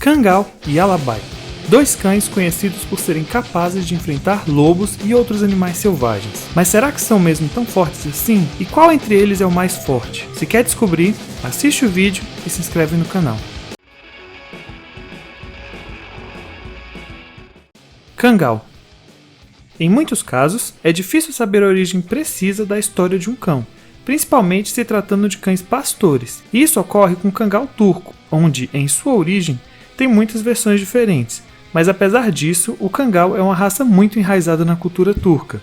Kangal e Alabai, dois cães conhecidos por serem capazes de enfrentar lobos e outros animais selvagens. Mas será que são mesmo tão fortes assim? E qual entre eles é o mais forte? Se quer descobrir, assiste o vídeo e se inscreve no canal. Kangal. Em muitos casos, é difícil saber a origem precisa da história de um cão, principalmente se tratando de cães pastores. E isso ocorre com o Kangal turco, onde, em sua origem, tem muitas versões diferentes, mas apesar disso, o Kangal é uma raça muito enraizada na cultura turca.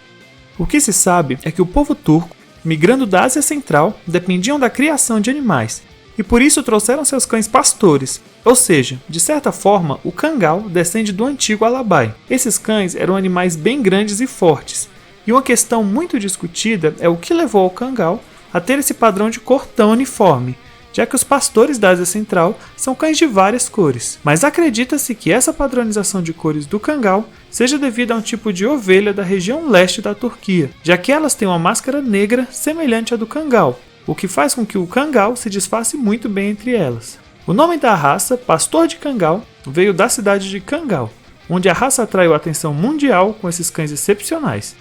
O que se sabe é que o povo turco, migrando da Ásia Central, dependiam da criação de animais, e por isso trouxeram seus cães pastores, ou seja, de certa forma, o Kangal descende do antigo Alabai. Esses cães eram animais bem grandes e fortes, e uma questão muito discutida é o que levou ao Kangal a ter esse padrão de cor tão uniforme, já que os pastores da Ásia Central são cães de várias cores. Mas acredita-se que essa padronização de cores do Kangal seja devida a um tipo de ovelha da região leste da Turquia, já que elas têm uma máscara negra semelhante à do Kangal, o que faz com que o Kangal se disfarce muito bem entre elas. O nome da raça, Pastor de Kangal, veio da cidade de Kangal, onde a raça atraiu a atenção mundial com esses cães excepcionais.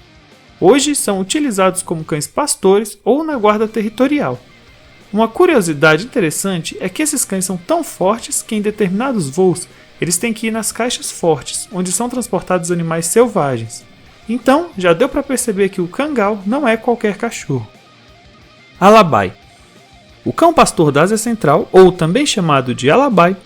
Hoje são utilizados como cães pastores ou na guarda territorial. Uma curiosidade interessante é que esses cães são tão fortes que em determinados voos eles têm que ir nas caixas fortes, onde são transportados animais selvagens. Então já deu para perceber que o Kangal não é qualquer cachorro. Alabai. O cão pastor da Ásia Central, ou também chamado de Alabai,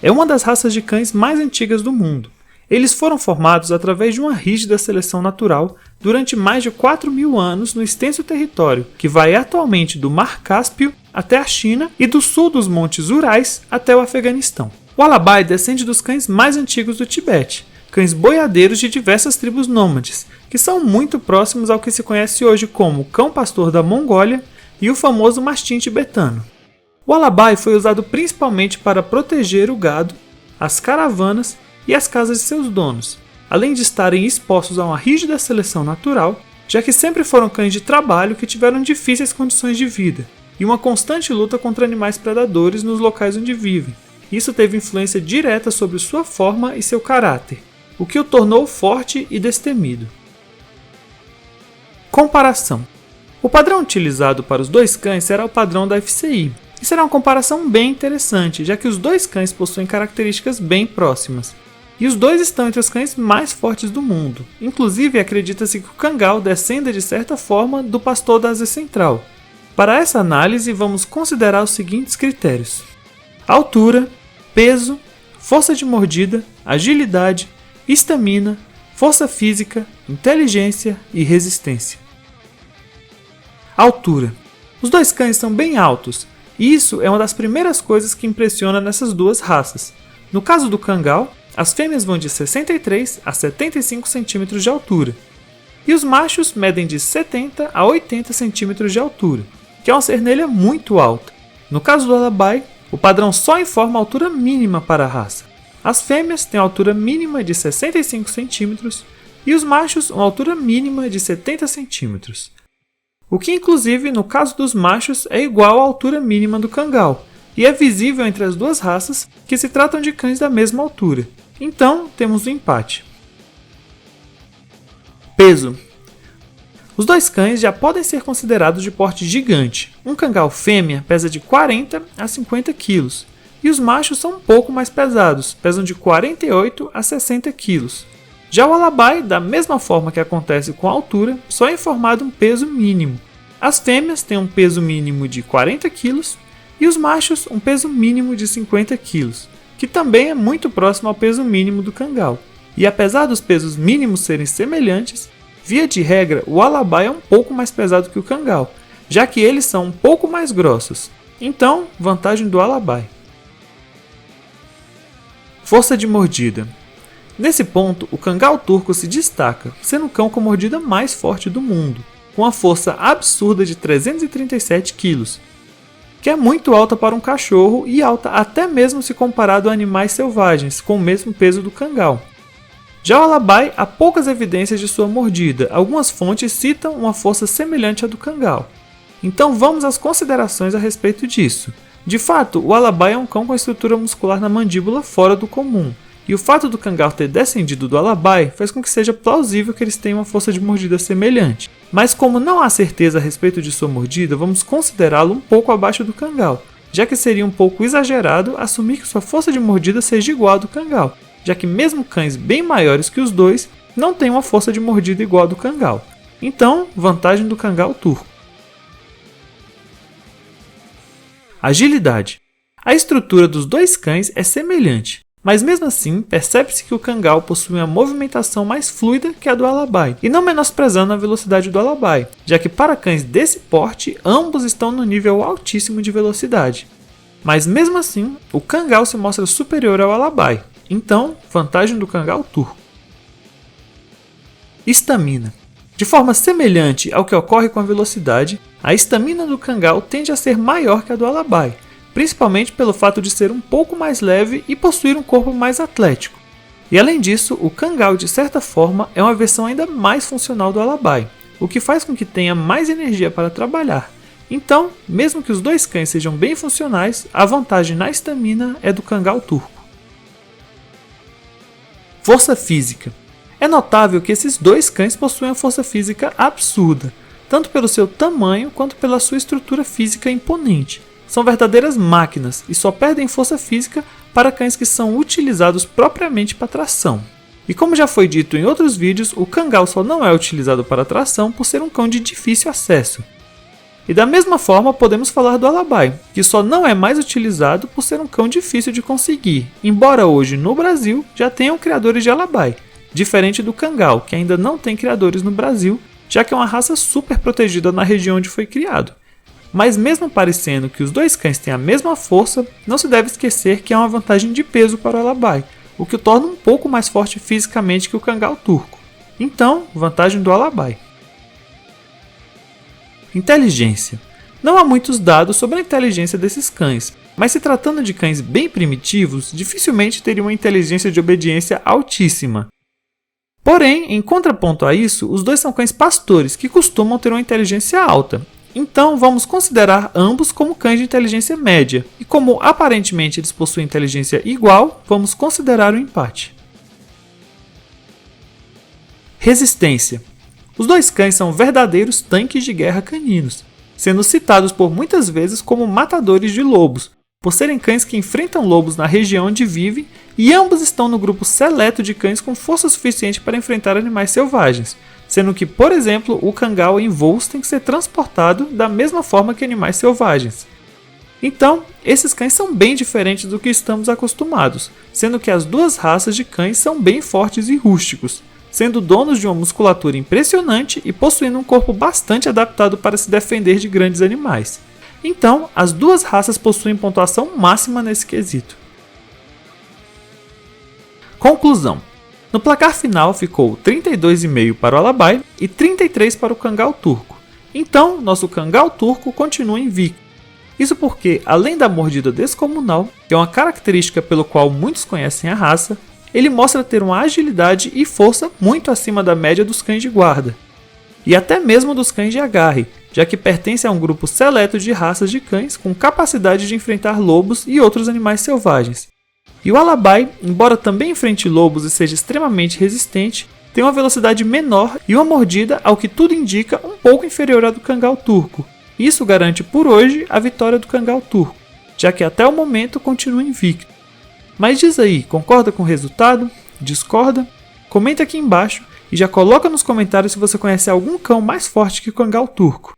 é uma das raças de cães mais antigas do mundo. Eles foram formados através de uma rígida seleção natural durante mais de 4.000 anos no extenso território que vai atualmente do Mar Cáspio até a China e do sul dos Montes Urais até o Afeganistão. O Alabai descende dos cães mais antigos do Tibete, cães boiadeiros de diversas tribos nômades, que são muito próximos ao que se conhece hoje como cão pastor da Mongólia e o famoso mastim tibetano. O Alabai foi usado principalmente para proteger o gado, as caravanas e as casas de seus donos, além de estarem expostos a uma rígida seleção natural, já que sempre foram cães de trabalho que tiveram difíceis condições de vida e uma constante luta contra animais predadores nos locais onde vivem. Isso teve influência direta sobre sua forma e seu caráter, o que o tornou forte e destemido. Comparação. O padrão utilizado para os dois cães será o padrão da FCI, e será uma comparação bem interessante, já que os dois cães possuem características bem próximas. E os dois estão entre os cães mais fortes do mundo. Inclusive, acredita-se que o Kangal descenda de certa forma do pastor da Ásia Central. Para essa análise, vamos considerar os seguintes critérios: altura, peso, força de mordida, agilidade, estamina, força física, inteligência e resistência. Altura. Os dois cães são bem altos, e isso é uma das primeiras coisas que impressiona nessas duas raças. No caso do Kangal, as fêmeas vão de 63 a 75 cm de altura, e os machos medem de 70 a 80 cm de altura, que é uma cernelha muito alta. No caso do Alabai, o padrão só informa a altura mínima para a raça. As fêmeas têm a altura mínima de 65 cm e os machos uma altura mínima de 70 cm. O que inclusive no caso dos machos é igual à altura mínima do Kangal, e é visível entre as duas raças que se tratam de cães da mesma altura. Então temos um empate. Peso. Os dois cães já podem ser considerados de porte gigante. Um Kangal fêmea pesa de 40 a 50 kg, e os machos são um pouco mais pesados, pesam de 48 a 60 kg. Já o Alabai, da mesma forma que acontece com a altura, só é informado um peso mínimo. As fêmeas têm um peso mínimo de 40 kg e os machos um peso mínimo de 50 kg, que também é muito próximo ao peso mínimo do Kangal. E apesar dos pesos mínimos serem semelhantes, via de regra o Alabai é um pouco mais pesado que o Kangal, já que eles são um pouco mais grossos. Então, vantagem do Alabai. Força de mordida. Nesse ponto, o Kangal turco se destaca, sendo o cão com a mordida mais forte do mundo, com uma força absurda de 337 kg, que é muito alta para um cachorro e alta até mesmo se comparado a animais selvagens com o mesmo peso do Kangal. Já o Alabai há poucas evidências de sua mordida, algumas fontes citam uma força semelhante à do Kangal. Então vamos às considerações a respeito disso. De fato, o Alabai é um cão com a estrutura muscular na mandíbula fora do comum, e o fato do Kangal ter descendido do Alabai faz com que seja plausível que eles tenham uma força de mordida semelhante. Mas como não há certeza a respeito de sua mordida, vamos considerá-lo um pouco abaixo do Kangal, já que seria um pouco exagerado assumir que sua força de mordida seja igual à do Kangal, já que mesmo cães bem maiores que os dois não têm uma força de mordida igual à do Kangal. Então, vantagem do Kangal turco. Agilidade. A estrutura dos dois cães é semelhante, mas mesmo assim percebe-se que o Kangal possui uma movimentação mais fluida que a do Alabai, e não menosprezando a velocidade do Alabai, já que para cães desse porte ambos estão no nível altíssimo de velocidade. Mas mesmo assim, o Kangal se mostra superior ao Alabai, então vantagem do Kangal turco. Estamina. De forma semelhante ao que ocorre com a velocidade, a estamina do Kangal tende a ser maior que a do Alabai, principalmente pelo fato de ser um pouco mais leve e possuir um corpo mais atlético. E além disso, o Kangal de certa forma é uma versão ainda mais funcional do Alabai, o que faz com que tenha mais energia para trabalhar. Então, mesmo que os dois cães sejam bem funcionais, a vantagem na estamina é do Kangal turco. Força física. É notável que esses dois cães possuem uma força física absurda, tanto pelo seu tamanho quanto pela sua estrutura física imponente. São verdadeiras máquinas e só perdem força física para cães que são utilizados propriamente para tração. E como já foi dito em outros vídeos, o Kangal só não é utilizado para tração por ser um cão de difícil acesso. E da mesma forma podemos falar do Alabai, que só não é mais utilizado por ser um cão difícil de conseguir, embora hoje no Brasil já tenham criadores de Alabai, diferente do Kangal, que ainda não tem criadores no Brasil, já que é uma raça super protegida na região onde foi criado. Mas mesmo parecendo que os dois cães têm a mesma força, não se deve esquecer que há uma vantagem de peso para o Alabai, o que o torna um pouco mais forte fisicamente que o Kangal turco. Então, vantagem do Alabai. Inteligência. Não há muitos dados sobre a inteligência desses cães, mas se tratando de cães bem primitivos, dificilmente teriam uma inteligência de obediência altíssima. Porém, em contraponto a isso, os dois são cães pastores que costumam ter uma inteligência alta. Então, vamos considerar ambos como cães de inteligência média, e como aparentemente eles possuem inteligência igual, vamos considerar o empate. Resistência. Os dois cães são verdadeiros tanques de guerra caninos, sendo citados por muitas vezes como matadores de lobos, por serem cães que enfrentam lobos na região onde vivem, e ambos estão no grupo seleto de cães com força suficiente para enfrentar animais selvagens, sendo que, por exemplo, o Kangal em voos tem que ser transportado da mesma forma que animais selvagens. Então, esses cães são bem diferentes do que estamos acostumados, sendo que as duas raças de cães são bem fortes e rústicos, sendo donos de uma musculatura impressionante e possuindo um corpo bastante adaptado para se defender de grandes animais. Então, as duas raças possuem pontuação máxima nesse quesito. Conclusão. No placar final ficou 32,5 para o Alabai e 33 para o Kangal turco. Então, nosso Kangal turco continua invicto. Isso porque, além da mordida descomunal, que é uma característica pelo qual muitos conhecem a raça, ele mostra ter uma agilidade e força muito acima da média dos cães de guarda, e até mesmo dos cães de agarre, já que pertence a um grupo seleto de raças de cães com capacidade de enfrentar lobos e outros animais selvagens. E o Alabai, embora também enfrente lobos e seja extremamente resistente, tem uma velocidade menor e uma mordida, ao que tudo indica, um pouco inferior à do Kangal turco. Isso garante por hoje a vitória do Kangal turco, já que até o momento continua invicto. Mas diz aí, concorda com o resultado? Discorda? Comenta aqui embaixo e já coloca nos comentários se você conhece algum cão mais forte que o Kangal turco.